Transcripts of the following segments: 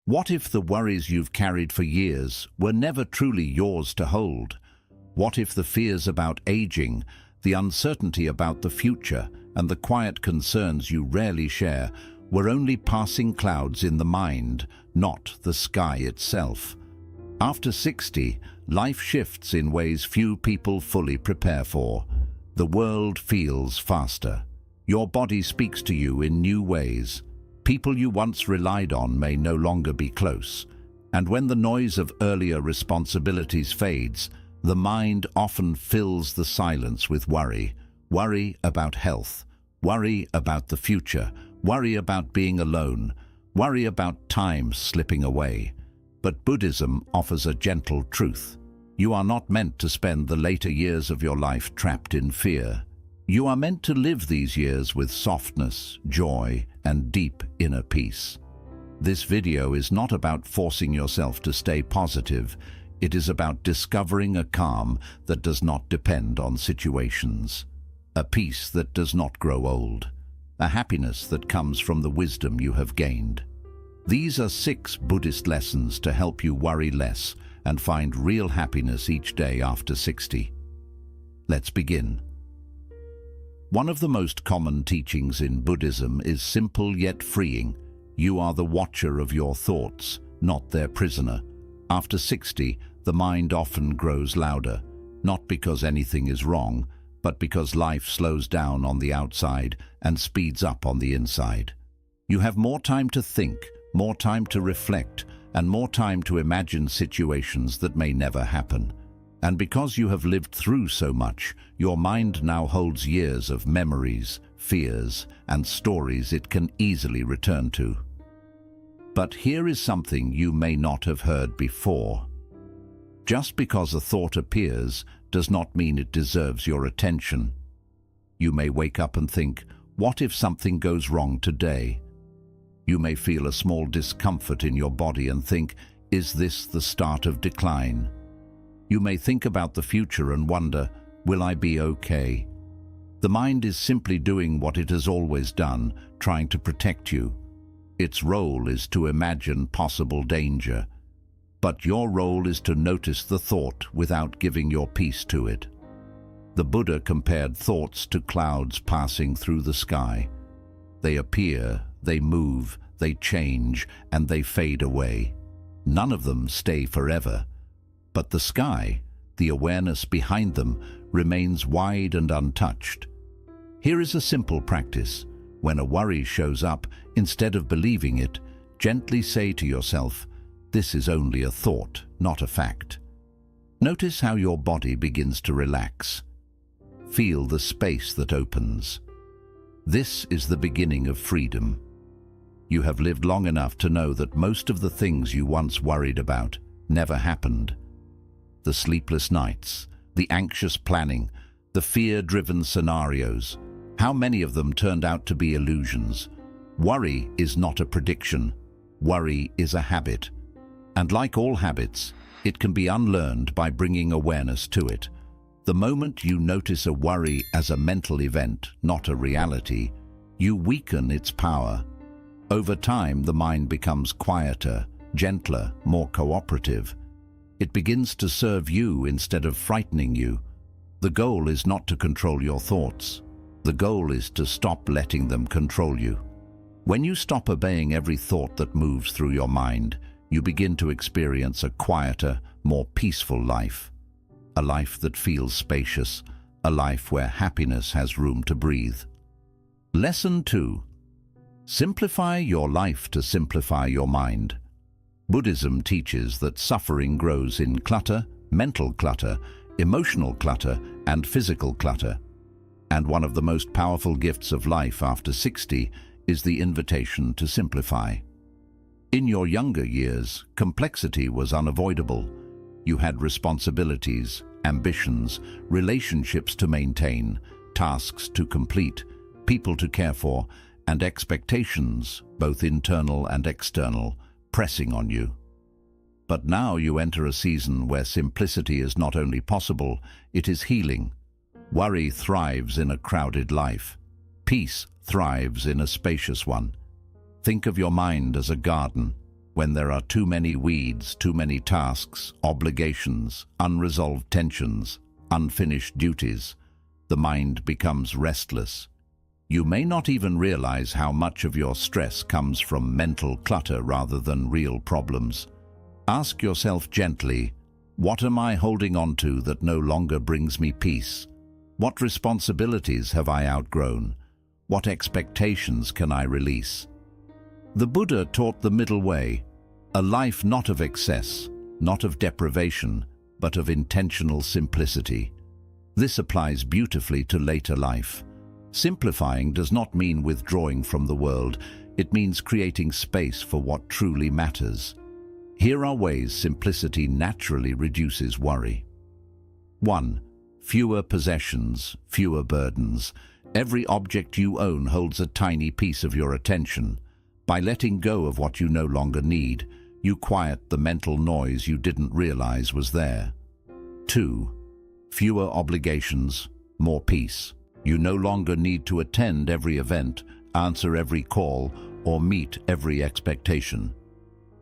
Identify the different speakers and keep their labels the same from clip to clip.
Speaker 1: What if the worries you've carried for years were never truly yours to hold? What if the fears about aging, the uncertainty about the future, and the quiet concerns you rarely share were only passing clouds in the mind, not the sky itself? After 60, life shifts in ways few people fully prepare for. The world feels faster. Your body speaks to you in new ways. People you once relied on may no longer be close. And when the noise of earlier responsibilities fades, the mind often fills the silence with worry. Worry about health, worry about the future, worry about being alone, worry about time slipping away. But Buddhism offers a gentle truth. You are not meant to spend the later years of your life trapped in fear. You are meant to live these years with softness, joy, and deep inner peace. This video is not about forcing yourself to stay positive. It is about discovering a calm that does not depend on situations, a peace that does not grow old, a happiness that comes from the wisdom you have gained. These are 6 Buddhist lessons to help you worry less and find real happiness each day after 60. Let's begin. One of the most common teachings in Buddhism is simple yet freeing. You are the watcher of your thoughts, not their prisoner. After 60, the mind often grows louder, not because anything is wrong, but because life slows down on the outside and speeds up on the inside. You have more time to think, more time to reflect, and more time to imagine situations that may never happen. And because you have lived through so much, your mind now holds years of memories, fears, and stories it can easily return to. But here is something you may not have heard before. Just because a thought appears does not mean it deserves your attention. You may wake up and think, what if something goes wrong today? You may feel a small discomfort in your body and think, is this the start of decline? You may think about the future and wonder, will I be okay? The mind is simply doing what it has always done, trying to protect you. Its role is to imagine possible danger, but your role is to notice the thought without giving your peace to it. The Buddha compared thoughts to clouds passing through the sky. They appear, they move, they change, and they fade away. None of them stay forever. But the sky, the awareness behind them, remains wide and untouched. Here is a simple practice. When a worry shows up, instead of believing it, gently say to yourself, this is only a thought, not a fact. Notice how your body begins to relax. Feel the space that opens. This is the beginning of freedom. You have lived long enough to know that most of the things you once worried about never happened. The sleepless nights, the anxious planning, the fear-driven scenarios, how many of them turned out to be illusions? Worry is not a prediction. Worry is a habit. And like all habits, it can be unlearned by bringing awareness to it. The moment you notice a worry as a mental event, not a reality, you weaken its power. Over time, the mind becomes quieter, gentler, more cooperative. It begins to serve you instead of frightening you. The goal is not to control your thoughts. The goal is to stop letting them control you. When you stop obeying every thought that moves through your mind, you begin to experience a quieter, more peaceful life. A life that feels spacious, a life where happiness has room to breathe. Lesson 2. Simplify your life to simplify your mind. Buddhism teaches that suffering grows in clutter, mental clutter, emotional clutter, and physical clutter. And one of the most powerful gifts of life after 60 is the invitation to simplify. In your younger years, complexity was unavoidable. You had responsibilities, ambitions, relationships to maintain, tasks to complete, people to care for, and expectations, both internal and external, pressing on you. But now you enter a season where simplicity is not only possible, it is healing. Worry thrives in a crowded life. Peace thrives in a spacious one. Think of your mind as a garden. when there are too many weeds, too many tasks, obligations, unresolved tensions, unfinished duties, the mind becomes restless. You may not even realize how much of your stress comes from mental clutter rather than real problems. Ask yourself gently, what am I holding on to that no longer brings me peace? What responsibilities have I outgrown? What expectations can I release? The Buddha taught the middle way, a life not of excess, not of deprivation, but of intentional simplicity. This applies beautifully to later life. Simplifying does not mean withdrawing from the world, it means creating space for what truly matters. Here are ways simplicity naturally reduces worry. 1. Fewer possessions, fewer burdens. Every object you own holds a tiny piece of your attention. By letting go of what you no longer need, you quiet the mental noise you didn't realize was there. 2. Fewer obligations, more peace. You no longer need to attend every event, answer every call, or meet every expectation.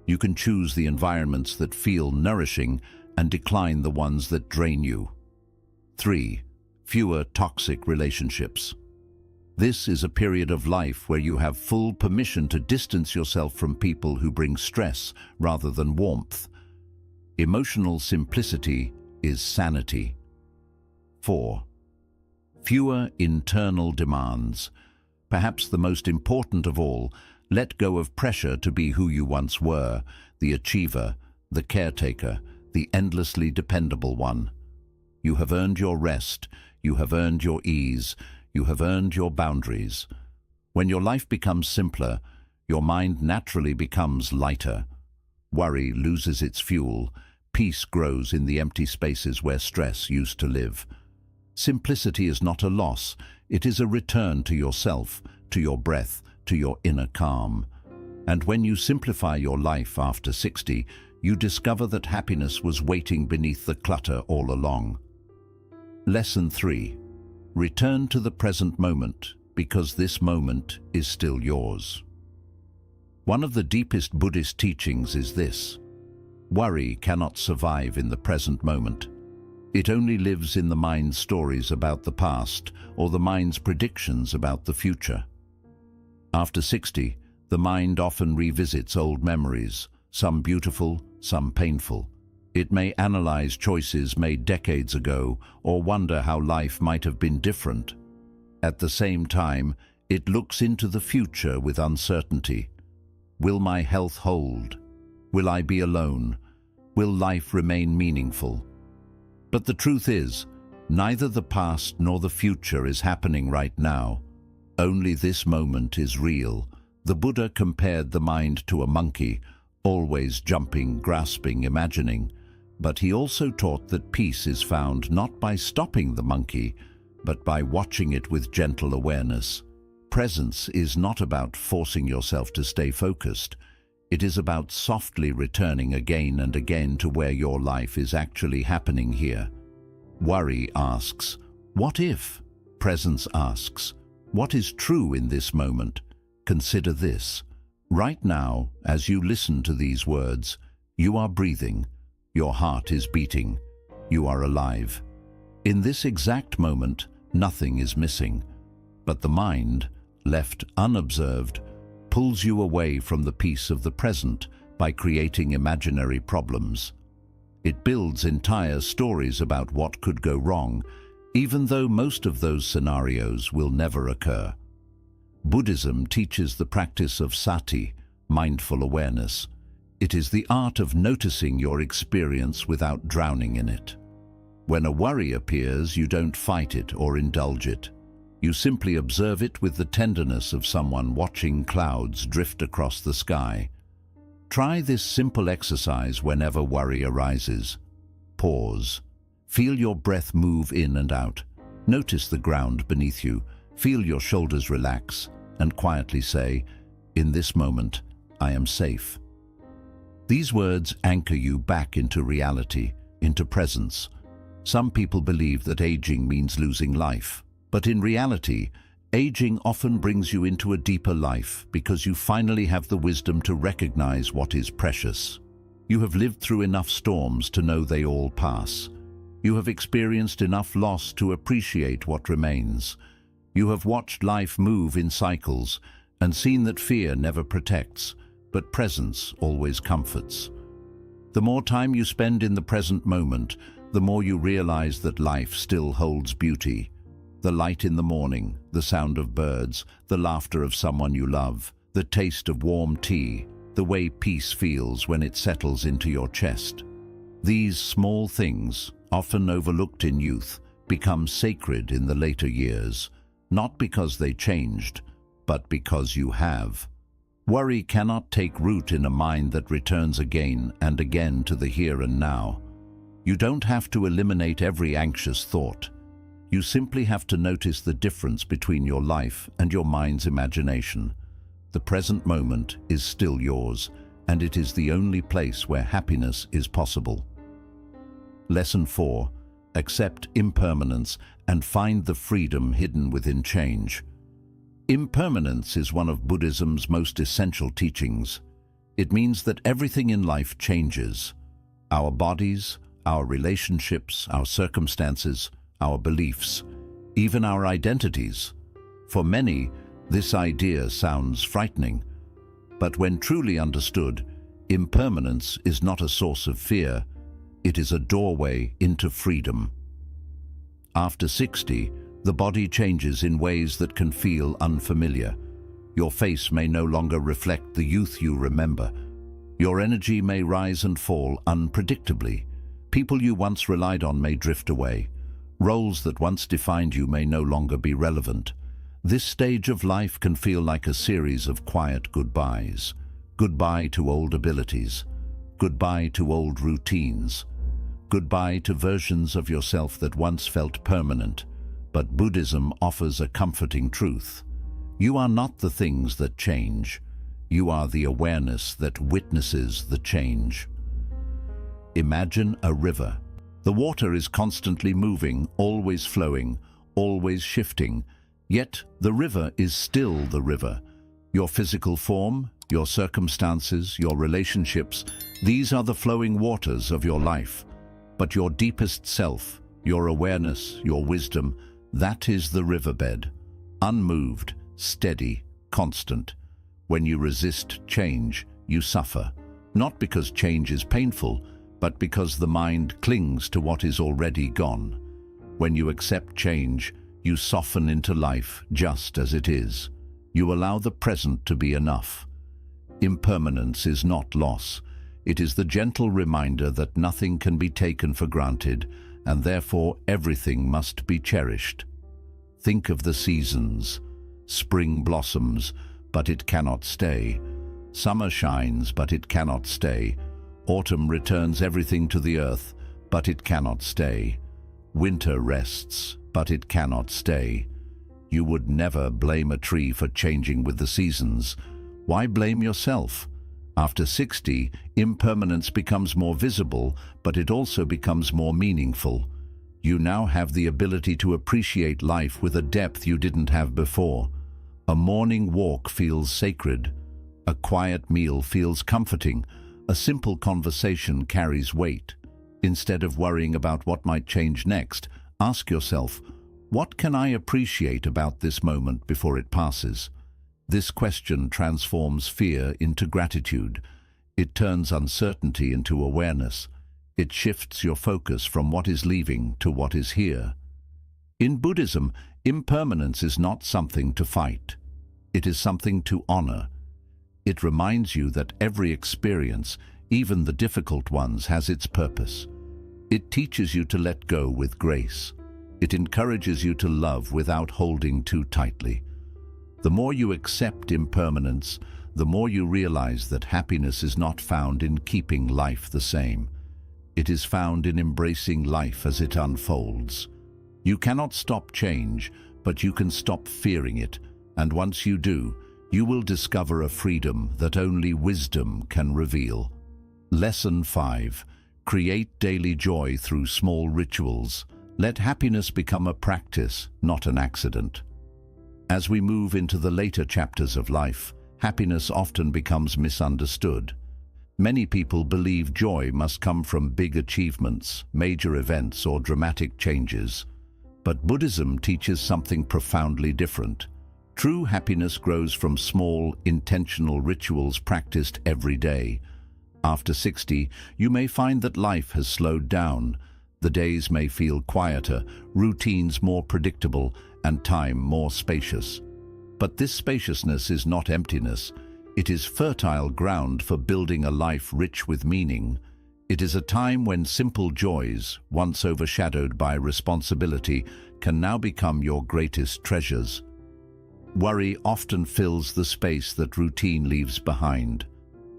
Speaker 1: You can choose the environments that feel nourishing and decline the ones that drain you. 3. Fewer toxic relationships. This is a period of life where you have full permission to distance yourself from people who bring stress rather than warmth. Emotional simplicity is sanity. 4. Fewer internal demands. Perhaps the most important of all, let go of pressure to be who you once were, the achiever, the caretaker, the endlessly dependable one. You have earned your rest, you have earned your ease, you have earned your boundaries. When your life becomes simpler, your mind naturally becomes lighter. Worry loses its fuel, peace grows in the empty spaces where stress used to live. Simplicity is not a loss, it is a return to yourself, to your breath, to your inner calm. And when you simplify your life after 60, you discover that happiness was waiting beneath the clutter all along. Lesson 3. Return to the present moment, because this moment is still yours. One of the deepest Buddhist teachings is this: worry cannot survive in the present moment. It only lives in the mind's stories about the past or the mind's predictions about the future. After 60, the mind often revisits old memories, some beautiful, some painful. It may analyze choices made decades ago or wonder how life might have been different. At the same time, it looks into the future with uncertainty. Will my health hold? Will I be alone? Will life remain meaningful? But the truth is, neither the past nor the future is happening right now. Only this moment is real. The Buddha compared the mind to a monkey, always jumping, grasping, imagining. But he also taught that peace is found not by stopping the monkey, but by watching it with gentle awareness. Presence is not about forcing yourself to stay focused. It is about softly returning again and again to where your life is actually happening here. Worry asks, what if? Presence asks, what is true in this moment? Consider this. Right now, as you listen to these words, you are breathing, your heart is beating, you are alive. In this exact moment, nothing is missing, but the mind, left unobserved, pulls you away from the peace of the present by creating imaginary problems. It builds entire stories about what could go wrong, even though most of those scenarios will never occur. Buddhism teaches the practice of sati, mindful awareness. It is the art of noticing your experience without drowning in it. When a worry appears, you don't fight it or indulge it. You simply observe it with the tenderness of someone watching clouds drift across the sky. Try this simple exercise whenever worry arises. Pause. Feel your breath move in and out. Notice the ground beneath you. Feel your shoulders relax and quietly say, "In this moment, I am safe." These words anchor you back into reality, into presence. Some people believe that aging means losing life, but in reality, Aging often brings you into a deeper life because you finally have the wisdom to recognize what is precious. You have lived through enough storms to know they all pass. You have experienced enough loss to appreciate what remains. You have watched life move in cycles and seen that fear never protects, but presence always comforts. The more time you spend in the present moment, the more you realize that life still holds beauty. The light in the morning, the sound of birds, the laughter of someone you love, the taste of warm tea, the way peace feels when it settles into your chest. These small things, often overlooked in youth, become sacred in the later years, not because they changed, but because you have. Worry cannot take root in a mind that returns again and again to the here and now. You don't have to eliminate every anxious thought. You simply have to notice the difference between your life and your mind's imagination. The present moment is still yours, and it is the only place where happiness is possible. Lesson 4. Accept impermanence and find the freedom hidden within change. Impermanence is one of Buddhism's most essential teachings. It means that everything in life changes. Our bodies, our relationships, our circumstances, our beliefs, even our identities. For many, this idea sounds frightening. But when truly understood, impermanence is not a source of fear. It is a doorway into freedom. After 60, the body changes in ways that can feel unfamiliar. Your face may no longer reflect the youth you remember. Your energy may rise and fall unpredictably. People you once relied on may drift away. Roles that once defined you may no longer be relevant. This stage of life can feel like a series of quiet goodbyes. Goodbye to old abilities. Goodbye to old routines. Goodbye to versions of yourself that once felt permanent. But Buddhism offers a comforting truth. You are not the things that change. You are the awareness that witnesses the change. Imagine a river. The water is constantly moving, always flowing, always shifting. Yet the river is still the river. Your physical form, your circumstances, your relationships, these are the flowing waters of your life. But your deepest self, your awareness, your wisdom, that is the riverbed. Unmoved, steady, constant. When you resist change, you suffer. Not because change is painful, but because the mind clings to what is already gone. When you accept change, you soften into life just as it is. You allow the present to be enough. Impermanence is not loss. It is the gentle reminder that nothing can be taken for granted, and therefore everything must be cherished. Think of the seasons. Spring blossoms, but it cannot stay. Summer shines, but it cannot stay. Autumn returns everything to the earth, but it cannot stay. Winter rests, but it cannot stay. You would never blame a tree for changing with the seasons. Why blame yourself? After 60, impermanence becomes more visible, but it also becomes more meaningful. You now have the ability to appreciate life with a depth you didn't have before. A morning walk feels sacred. A quiet meal feels comforting. A simple conversation carries weight. Instead of worrying about what might change next, ask yourself, what can I appreciate about this moment before it passes? This question transforms fear into gratitude. It turns uncertainty into awareness. It shifts your focus from what is leaving to what is here. In Buddhism, impermanence is not something to fight. It is something to honor. It reminds you that every experience, even the difficult ones, has its purpose. It teaches you to let go with grace. It encourages you to love without holding too tightly. The more you accept impermanence, the more you realize that happiness is not found in keeping life the same. It is found in embracing life as it unfolds. You cannot stop change, but you can stop fearing it, and once you do, you will discover a freedom that only wisdom can reveal. Lesson 5. Create daily joy through small rituals. Let happiness become a practice, not an accident. As we move into the later chapters of life, happiness often becomes misunderstood. Many people believe joy must come from big achievements, major events, or dramatic changes. But Buddhism teaches something profoundly different. True happiness grows from small, intentional rituals practiced every day. After 60, you may find that life has slowed down. The days may feel quieter, routines more predictable, and time more spacious. But this spaciousness is not emptiness. It is fertile ground for building a life rich with meaning. It is a time when simple joys, once overshadowed by responsibility, can now become your greatest treasures. Worry often fills the space that routine leaves behind.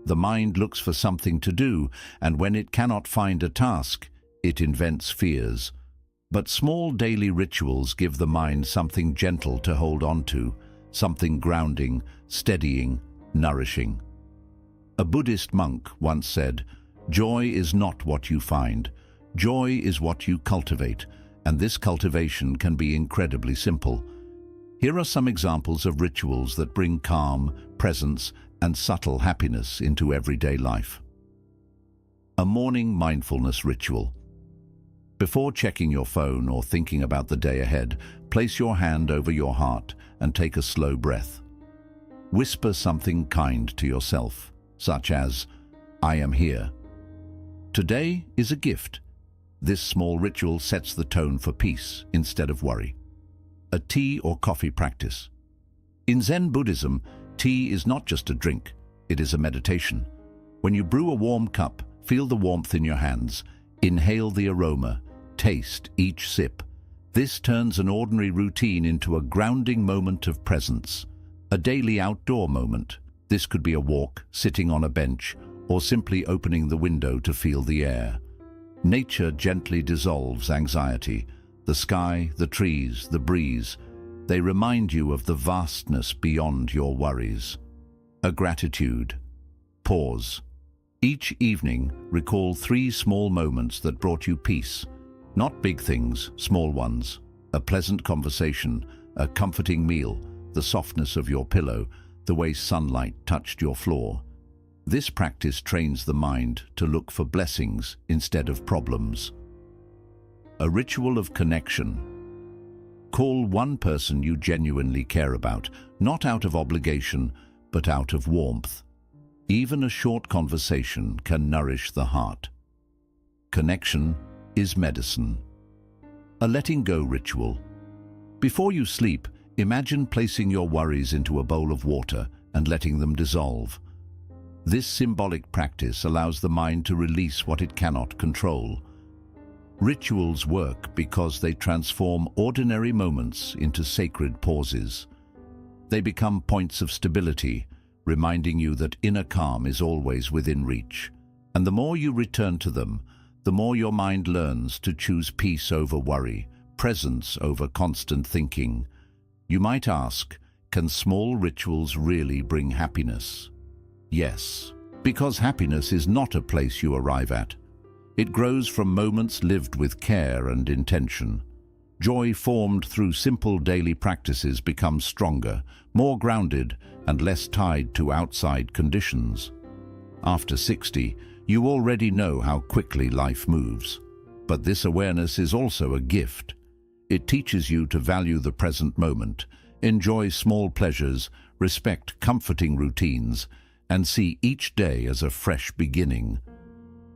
Speaker 1: The mind looks for something to do, and when it cannot find a task, it invents fears. But small daily rituals give the mind something gentle to hold on to, something grounding, steadying, nourishing. A Buddhist monk once said, "Joy is not what you find. Joy is what you cultivate, and this cultivation can be incredibly simple." Here are some examples of rituals that bring calm, presence, and subtle happiness into everyday life. A morning mindfulness ritual. Before checking your phone or thinking about the day ahead, place your hand over your heart and take a slow breath. Whisper something kind to yourself, such as, "I am here. Today is a gift." This small ritual sets the tone for peace instead of worry. A tea or coffee practice. In Zen Buddhism, tea is not just a drink, it is a meditation. When you brew a warm cup, feel the warmth in your hands, inhale the aroma, taste each sip. This turns an ordinary routine into a grounding moment of presence. A daily outdoor moment. This could be a walk, sitting on a bench, or simply opening the window to feel the air. Nature gently dissolves anxiety. The sky, the trees, the breeze, they remind you of the vastness beyond your worries. A gratitude. Pause. Each evening, recall 3 small moments that brought you peace. Not big things, small ones. A pleasant conversation, a comforting meal, the softness of your pillow, the way sunlight touched your floor. This practice trains the mind to look for blessings instead of problems. A ritual of connection. Call one person you genuinely care about, not out of obligation, but out of warmth. Even a short conversation can nourish the heart. Connection is medicine. A letting go ritual. Before you sleep, imagine placing your worries into a bowl of water and letting them dissolve. This symbolic practice allows the mind to release what it cannot control. Rituals work because they transform ordinary moments into sacred pauses. They become points of stability, reminding you that inner calm is always within reach. And the more you return to them, the more your mind learns to choose peace over worry, presence over constant thinking. You might ask, can small rituals really bring happiness? Yes, because happiness is not a place you arrive at. It grows from moments lived with care and intention. Joy formed through simple daily practices becomes stronger, more grounded, and less tied to outside conditions. After 60, you already know how quickly life moves. But this awareness is also a gift. It teaches you to value the present moment, enjoy small pleasures, respect comforting routines, and see each day as a fresh beginning.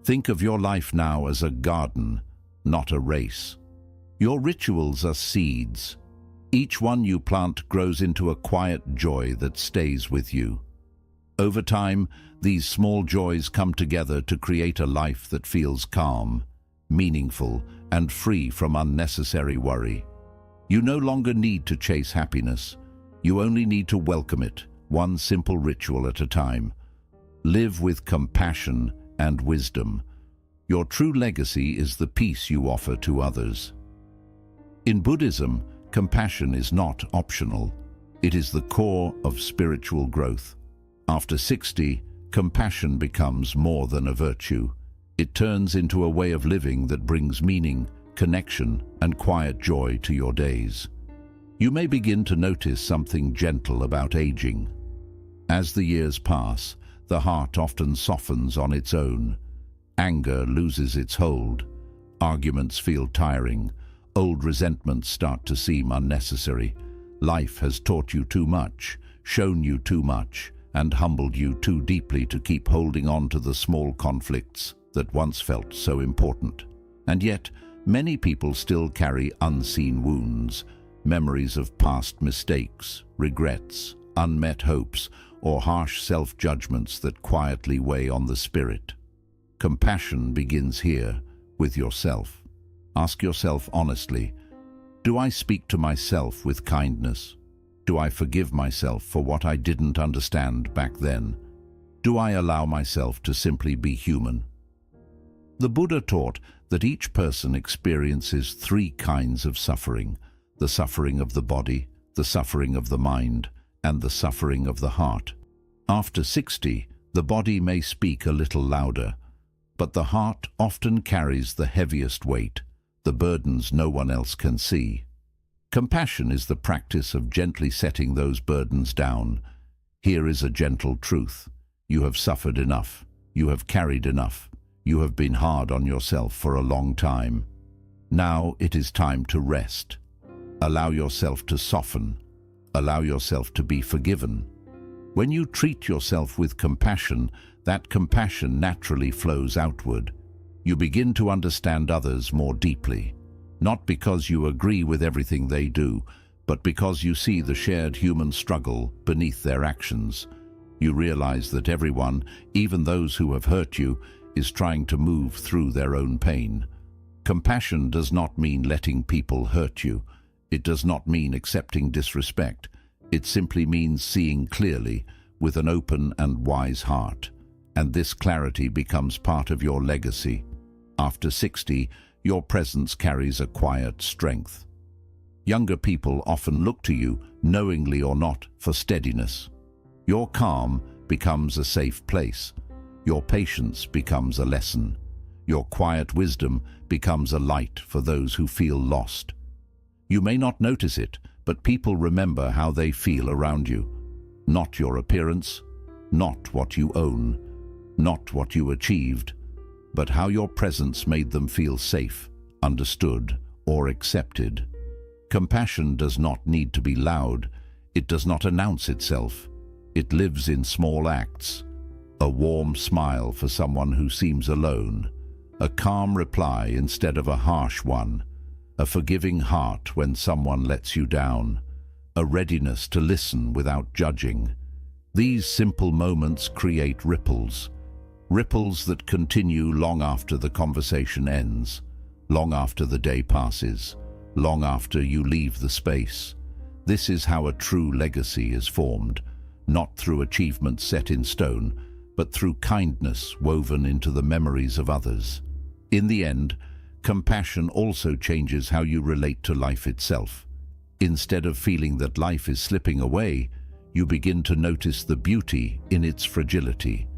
Speaker 1: Think of your life now as a garden, not a race. Your rituals are seeds. Each one you plant grows into a quiet joy that stays with you. Over time, these small joys come together to create a life that feels calm, meaningful, and free from unnecessary worry. You no longer need to chase happiness. You only need to welcome it, one simple ritual at a time. Live with compassion and wisdom. Your true legacy is the peace you offer to others. In Buddhism, compassion is not optional. It is the core of spiritual growth. After 60, compassion becomes more than a virtue. It turns into a way of living that brings meaning, connection, and quiet joy to your days. You may begin to notice something gentle about aging. As the years pass, the heart often softens on its own. Anger loses its hold. Arguments feel tiring. Old resentments start to seem unnecessary. Life has taught you too much, shown you too much, and humbled you too deeply to keep holding on to the small conflicts that once felt so important. And yet, many people still carry unseen wounds, memories of past mistakes, regrets, unmet hopes, or harsh self-judgments that quietly weigh on the spirit. Compassion begins here, with yourself. Ask yourself honestly, do I speak to myself with kindness? Do I forgive myself for what I didn't understand back then? Do I allow myself to simply be human? The Buddha taught that each person experiences three kinds of suffering: the suffering of the body, the suffering of the mind, and the suffering of the heart. After 60, the body may speak a little louder, but the heart often carries the heaviest weight, the burdens no one else can see. Compassion is the practice of gently setting those burdens down. Here is a gentle truth. You have suffered enough. You have carried enough. You have been hard on yourself for a long time. Now it is time to rest. Allow yourself to soften. Allow yourself to be forgiven. When you treat yourself with compassion, that compassion naturally flows outward. You begin to understand others more deeply, not because you agree with everything they do, but because you see the shared human struggle beneath their actions. You realize that everyone, even those who have hurt you, is trying to move through their own pain. Compassion does not mean letting people hurt you. It does not mean accepting disrespect. It simply means seeing clearly, with an open and wise heart. And this clarity becomes part of your legacy. After 60, your presence carries a quiet strength. Younger people often look to you, knowingly or not, for steadiness. Your calm becomes a safe place. Your patience becomes a lesson. Your quiet wisdom becomes a light for those who feel lost. You may not notice it, but people remember how they feel around you. Not your appearance, not what you own, not what you achieved, but how your presence made them feel safe, understood, or accepted. Compassion does not need to be loud. It does not announce itself. It lives in small acts. A warm smile for someone who seems alone. A calm reply instead of a harsh one. A forgiving heart when someone lets you down. A readiness to listen without judging. These simple moments create ripples. Ripples that continue long after the conversation ends, long after the day passes, long after you leave the space. This is how a true legacy is formed, not through achievements set in stone, but through kindness woven into the memories of others. In the end, compassion also changes how you relate to life itself. Instead of feeling that life is slipping away, you begin to notice the beauty in its fragility.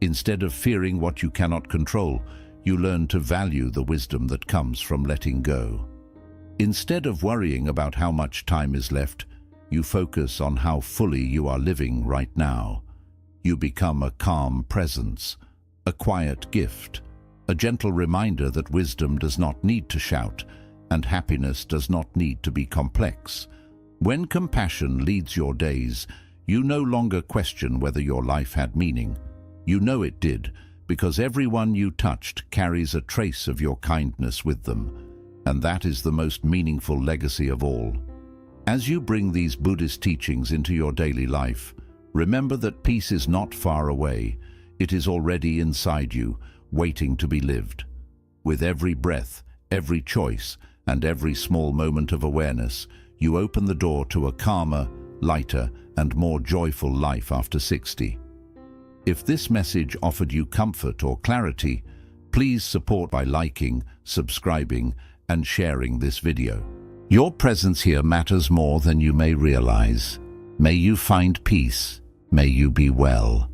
Speaker 1: Instead of fearing what you cannot control, you learn to value the wisdom that comes from letting go. Instead of worrying about how much time is left, you focus on how fully you are living right now. You become a calm presence, a quiet gift, a gentle reminder that wisdom does not need to shout, and happiness does not need to be complex. When compassion leads your days, you no longer question whether your life had meaning. You know it did, because everyone you touched carries a trace of your kindness with them, and that is the most meaningful legacy of all. As you bring these Buddhist teachings into your daily life, remember that peace is not far away. It is already inside you, waiting to be lived. With every breath, every choice, and every small moment of awareness, you open the door to a calmer, lighter, and more joyful life after 60. If this message offered you comfort or clarity, please support by liking, subscribing, and sharing this video. Your presence here matters more than you may realize. May you find peace. May you be well.